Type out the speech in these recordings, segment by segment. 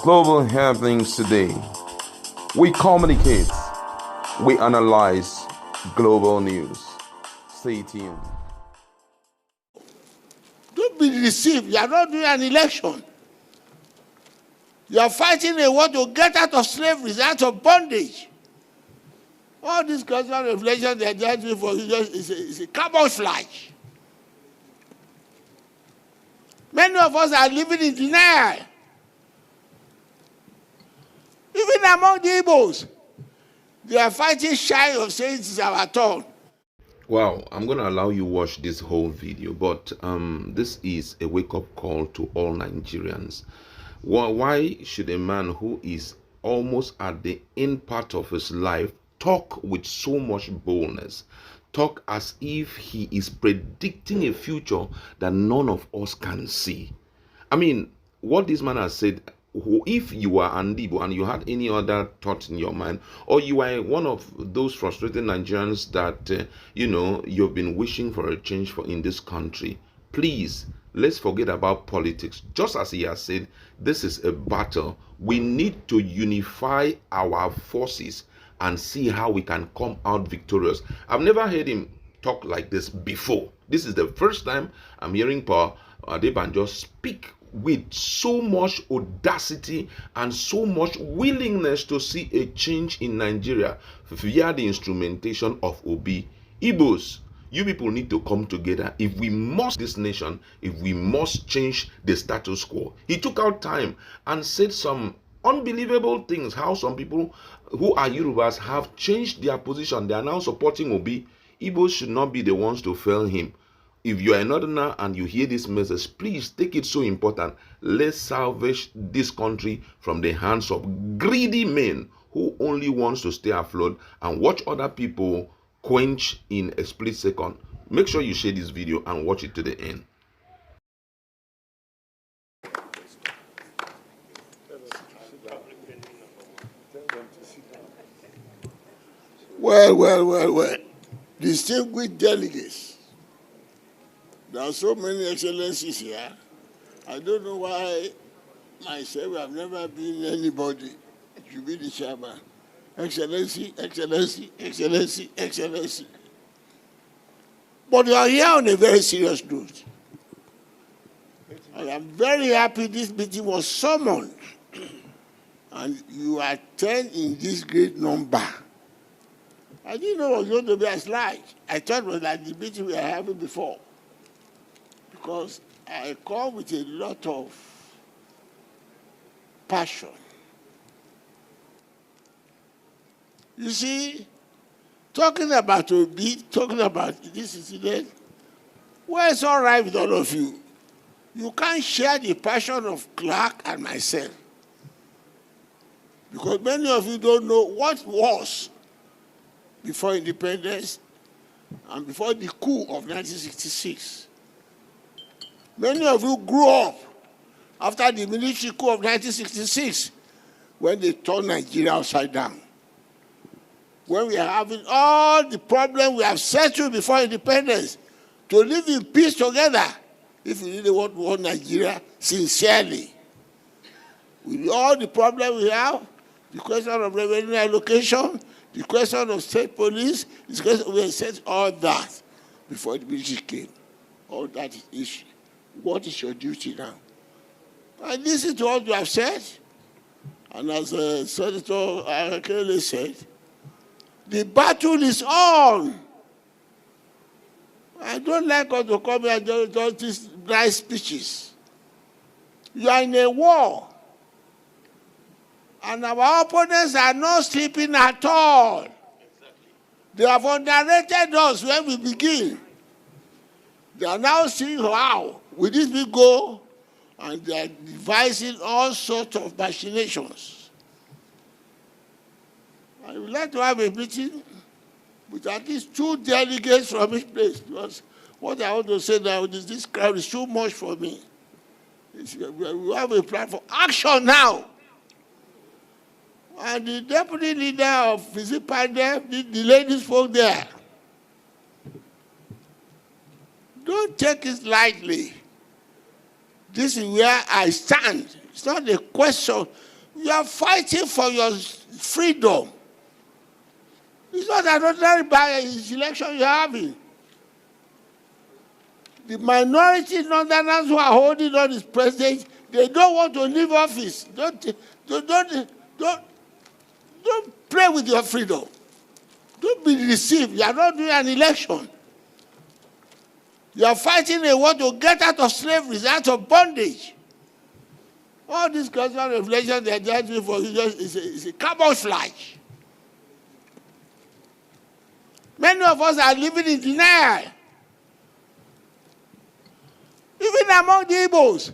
Global happenings today. We communicate, we analyze global news. Stay tuned. Don't be deceived. You are not doing an election. You are fighting a war to get out of slavery, out of bondage. All these cultural reflections they are just doing for you is a camouflage. Many of us are living in denial. Even among the Igbos, they are fighting shy of saying it is our turn. Wow, I'm going to allow you watch this whole video, but this is a wake-up call to all Nigerians. Why should a man who is almost at the end part of his life talk with so much boldness, talk as if he is predicting a future that none of us can see? I mean, what this man has said, if you are Ndigbos and you had any other thoughts in your mind, or you are one of those frustrated Nigerians that you've been wishing for a change in this country, please, let's forget about politics. Just as he has said, this is a battle. We need to unify our forces and see how we can come out victorious. I've never heard him talk like this before. This is the first time I'm hearing Adebanjo speak with so much audacity and so much willingness to see a change in Nigeria via the instrumentation of Obi. Igbos, you people need to come together if we must this nation, if we must change the status quo. He took out time and said some unbelievable things, how some people who are Yorubas have changed their position. They are now supporting Obi. Igbos should not be the ones to fail him. If you are a northerner and you hear this message, please take it so important. Let's salvage this country from the hands of greedy men who only wants to stay afloat and watch other people quench in a split second. Make sure you share this video and watch it to the end. Well. Distinguished delegates. There are so many excellencies here. I don't know why myself, I've never been anybody to be the chairman. Excellency, excellency, excellency, excellency. But you are here on a very serious note. I am very happy this meeting was summoned and you attend in this great number. I didn't know it was going to be as large. I thought it was like the meeting we were having before. Because I come with a lot of passion. You see, talking about Obi, talking about this incident, well, it's all right with all of you. You can't share the passion of Clark and myself. Because many of you don't know what was before independence and before the coup of 1966. Many of you grew up after the military coup of 1966 when they turned Nigeria upside down. When we are having all the problems we have settled before independence to live in peace together, if we really want Nigeria sincerely. With all the problems we have, the question of revenue allocation, the question of state police, the question, we have said all that before the military came. All that is issue. What is your duty now? And listen to what you have said. And as Senator Akele said, the battle is on. I don't like us to come here and do these nice speeches. You are in a war. And our opponents are not sleeping at all. They have underrated us when we begin. They are now seeing how will this be go, and they are devising all sorts of machinations. I would like to have a meeting with at least 2 delegates from each place, because what I want to say now is this crowd is too much for me. We have a plan for action now. And the deputy leader of Visit Pandem, the ladies folk there, don't take it lightly. This is where I stand It's not a question. You are fighting for your freedom. It's not an ordinary election you're having. The minority Northerners who are holding on as president, they don't want to leave office. Don't play with your freedom. Don't be deceived. You are not doing an election. You are fighting a war to get out of slavery, out of bondage. All this cultural revelation they are judging for you is a camouflage. Many of us are living in denial. Even among the Igbos,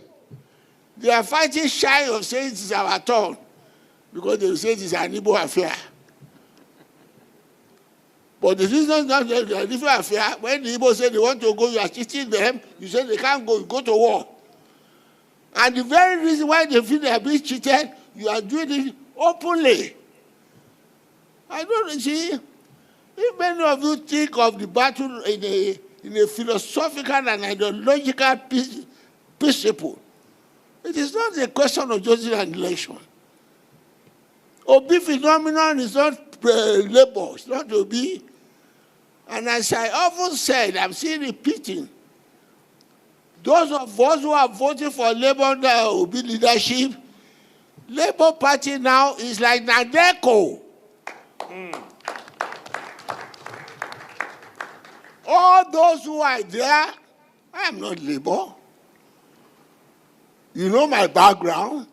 they are fighting shy of saying it is our turn because they will say it is an Igbo affair. But the reason is not a different affair. When the Igbos say they want to go, you are cheating them. You say they can't go, you go to war. And the very reason why they feel they are being cheated, you are doing it openly. I don't see. If many of you think of the battle in a philosophical and ideological principle, it is not a question of just an election. Obi phenomenon is not labor, it's not Obi. And as I often said, I'm still repeating, those of us who are voting for Labour under Obi leadership, Labour Party now is like Nadeco. All those who are there, I am not Labour. You know my background.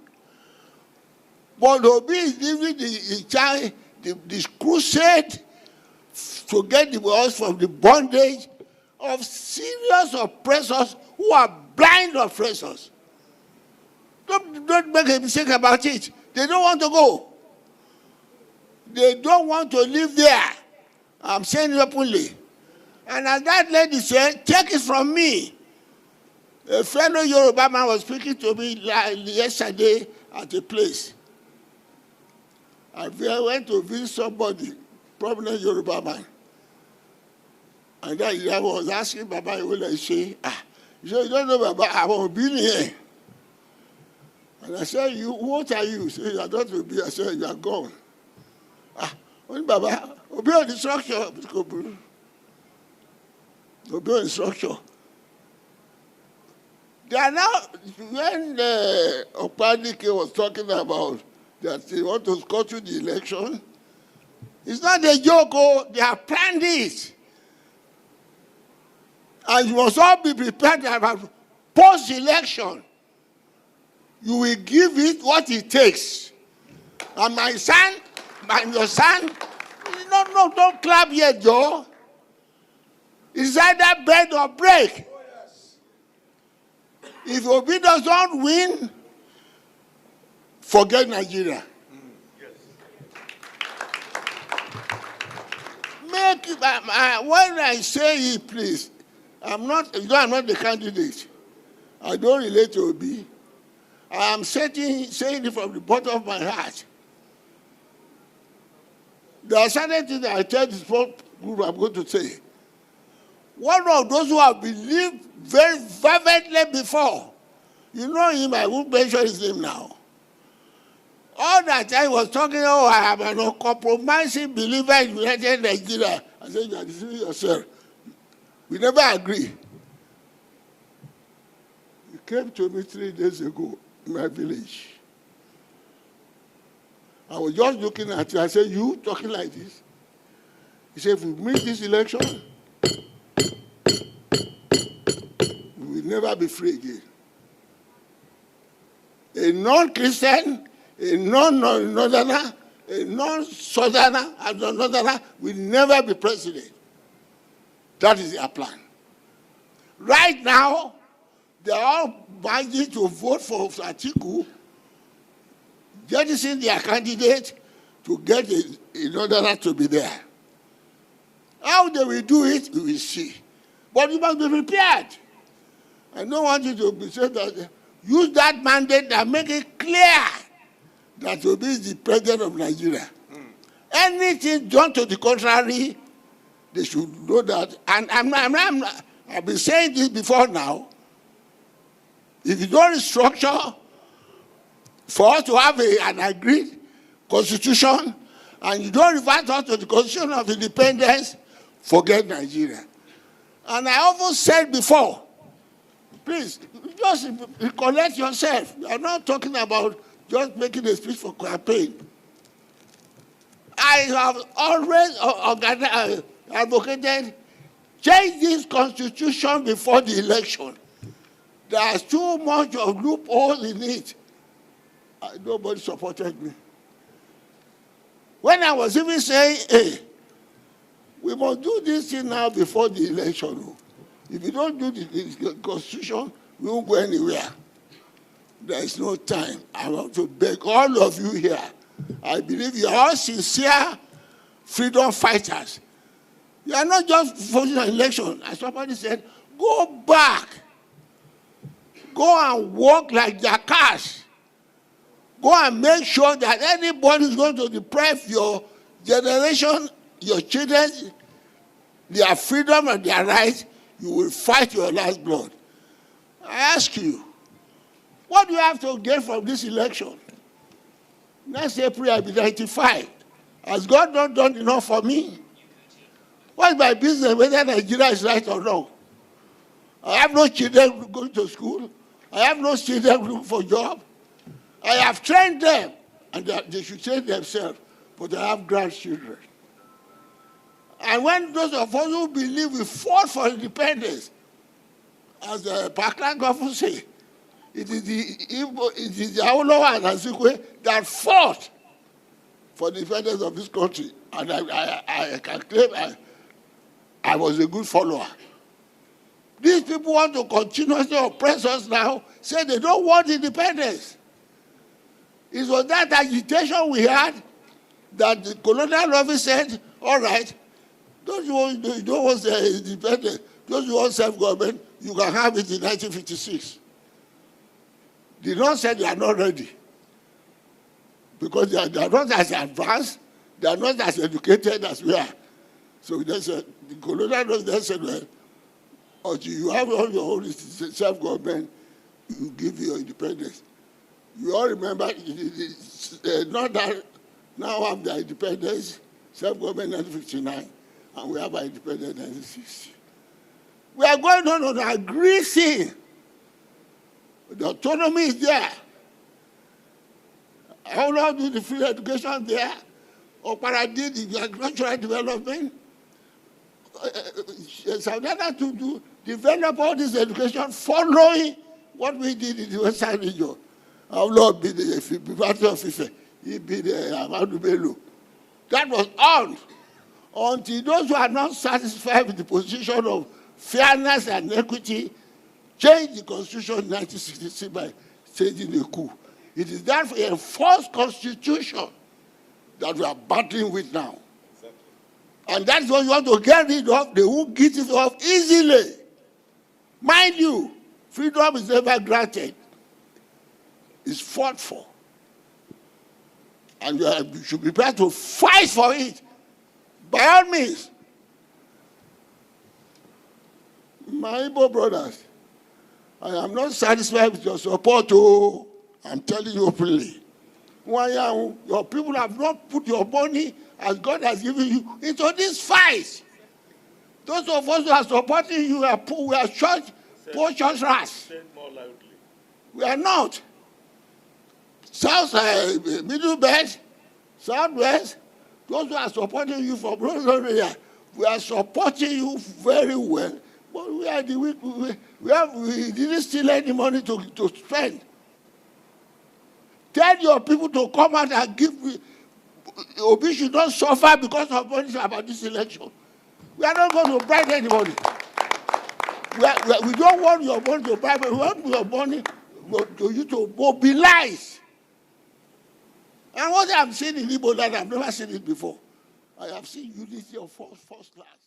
But Obi is leading the crusade to get us from the bondage of serious oppressors who are blind oppressors. Don't make a mistake about it. They don't want to go. They don't want to live there. I'm saying it openly. And as that lady said, take it from me. A fellow Yoruba man was speaking to me yesterday at a place. I went to visit somebody, prominent Yoruba man. And that I was asking Baba Iwola, he said, you don't know Baba, I won't be here. And I said, what are you? He said, I don't will be. I said, you are gone. When Baba, obey the instruction. Obey instruction. They are now, when Opadike was talking about that they want to go to the election, it's not a joke, they have planned it. And you must all be prepared that post-election, you will give it what it takes. And my son, and your son, no, don't clap yet, Joe. It's either bend or break. If Obi doesn't win, forget Nigeria. Make when I say it, please, I'm not the candidate. I don't relate to Obi. I am saying it from the bottom of my heart. There are certain things that I tell this group I'm going to say. One of those who have believed very fervently before, you know him, I won't mention his name now. All that time was talking, I am an uncompromising believer in United Nigeria. I said, you are deceiving yourself. We never agree. He came to me 3 days ago in my village. I was just looking at him. I said, you talking like this? He said, if we miss this election, we will never be free again. A non-Christian, a non-Northerner, a non-Southerner, and a Northerner will never be president. That is their plan. Right now, they are all binding to vote for Atiku, jettisoning their candidate to get a Northerner to be there. How they will do it, we will see. But you must be prepared. I don't want you to be said that use that mandate and make it clear that Obi is the president of Nigeria. Anything done to the contrary, they should know that. And I've been saying this before now. If you don't restructure, for us to have an agreed constitution, and you don't revert us to the constitution of independence, forget Nigeria. And I often said before, please, just recollect yourself. You are not talking about just making a speech for campaign. I have always advocated change this constitution before the election. There's too much of loophole in it. Nobody supported me. When I was even saying, hey, we must do this thing now before the election. If you don't do the constitution, we won't go anywhere. There is no time. I want to beg all of you here. I believe you are all sincere freedom fighters. You are not just voting on election. As somebody said, go back. Go and work like jackass. Go and make sure that anybody is going to deprive your generation, your children, their freedom and their rights, you will fight your last blood. I ask you, what do you have to gain from this election? Next April, I'll be 95. Has God not done enough for me? What's my business whether Nigeria is right or wrong? I have no children going to school. I have no children looking for a job. I have trained them, and they should train themselves, but I have grandchildren. And when those of us who believe we fought for independence, as the Pakistan government say, it is the Awolowo and Azikiwe that fought for the independence of this country. And I can claim I was a good follower. These people want to continuously oppress us now, say they don't want independence. It was that agitation we had that the colonial office said, all right, those who don't want independence, those who want self-government, you can have it in 1956. The North said they are not ready because they are not as advanced, they are not as educated as we are. So they said, the colonial office said, well, until you have all your own self-government, you give your independence. You all remember, not that now have the independence, self-government 1959, and we have our independence 1960. We are going on an agreed thing. The autonomy is there. How long do the free education there? Opera did the agricultural development. South Africa to develop all this education following what we did in the Western region. Our Lord be the party of Ife, he be the Amadu Bello. That was on until those who are not satisfied with the position of fairness and equity changed the constitution in 1966 by staging a coup. It is that a false constitution that we are battling with now. Exactly. And that's what you want to get rid of. They won't get it off easily. Mind you, freedom is never granted. It's fought for. And you should be prepared to fight for it. By all means. My Igbo brothers, I am not satisfied with your support. Oh, I'm telling you openly. Your people have not put your money as God has given you into this fight. Those of us who are supporting you are poor, we are short, poor church rats. We are not. South, Middle Belt, Southwest, those who are supporting you from rural area, we are supporting you very well. But we are the weak. We didn't steal any money to spend. Tell your people to come out and give. Obi should not suffer because of money about this election. We are not going to bribe anybody. We don't want your money to bribe. We want your money to you to mobilize. And what I have seen in Igbo land, I've never seen it before. I have seen unity of first class.